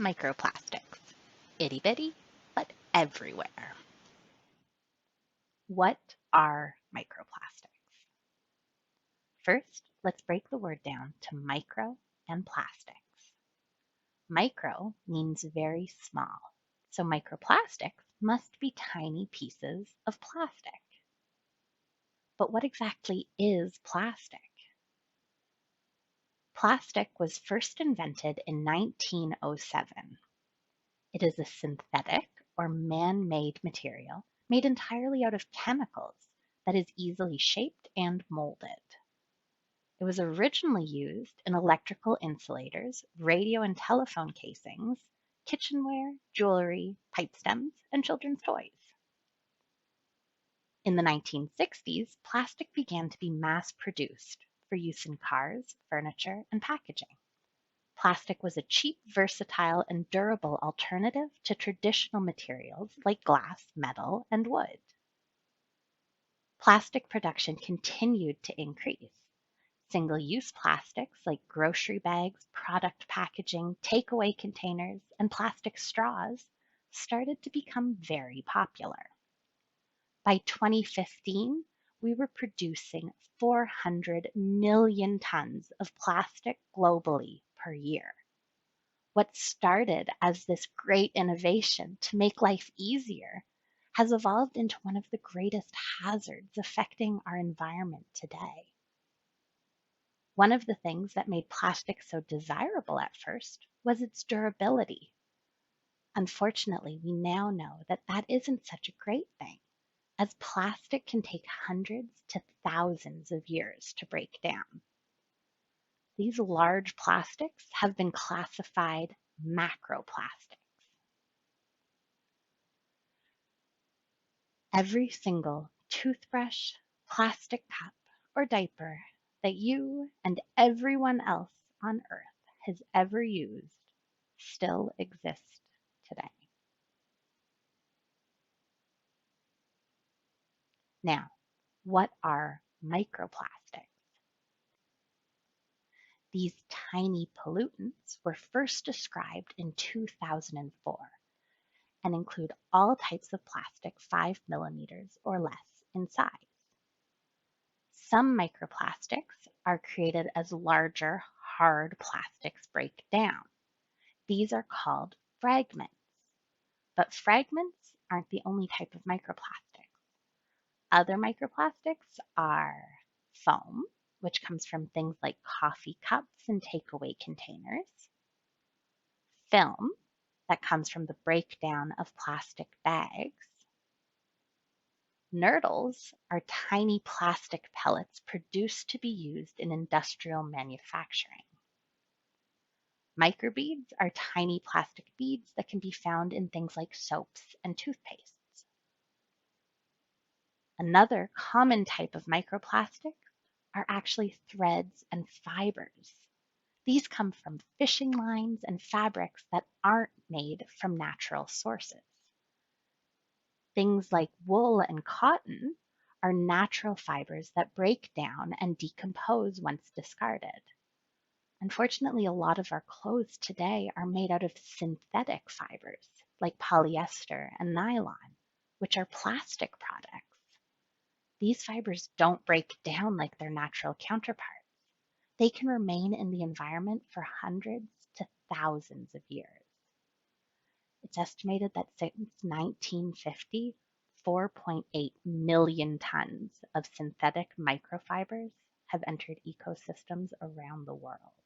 Microplastics. Itty bitty, but everywhere. What are microplastics? First, let's break the word down to micro and plastics. Micro means very small, so microplastics must be tiny pieces of plastic. But what exactly is plastic? Plastic was first invented in 1907. It is a synthetic or man-made material made entirely out of chemicals that is easily shaped and molded. It was originally used in electrical insulators, radio and telephone casings, kitchenware, jewelry, pipe stems, and children's toys. In the 1960s, plastic began to be mass-produced for use in cars, furniture, and packaging. Plastic was a cheap, versatile, and durable alternative to traditional materials like glass, metal, and wood. Plastic production continued to increase. Single-use plastics like grocery bags, product packaging, takeaway containers, and plastic straws started to become very popular. By 2015, we were producing 400 million tons of plastic globally per year. What started as this great innovation to make life easier has evolved into one of the greatest hazards affecting our environment today. One of the things that made plastic so desirable at first was its durability. Unfortunately, we now know that that isn't such a great thing, as plastic can take hundreds to thousands of years to break down. These large plastics have been classified macroplastics. Every single toothbrush, plastic cup, or diaper that you and everyone else on Earth has ever used still exists today. Now, what are microplastics? These tiny pollutants were first described in 2004 and include all types of plastic 5 millimeters or less in size. Some microplastics are created as larger, hard plastics break down. These are called fragments. But fragments aren't the only type of microplastics. Other microplastics are foam, which comes from things like coffee cups and takeaway containers, film, that comes from the breakdown of plastic bags. Nurdles are tiny plastic pellets produced to be used in industrial manufacturing. Microbeads are tiny plastic beads that can be found in things like soaps and toothpastes. Another common type of microplastics are actually threads and fibers. These come from fishing lines and fabrics that aren't made from natural sources. Things like wool and cotton are natural fibers that break down and decompose once discarded. Unfortunately, a lot of our clothes today are made out of synthetic fibers like polyester and nylon, which are plastic products. These fibers don't break down like their natural counterparts. They can remain in the environment for hundreds to thousands of years. It's estimated that since 1950, 4.8 million tons of synthetic microfibers have entered ecosystems around the world.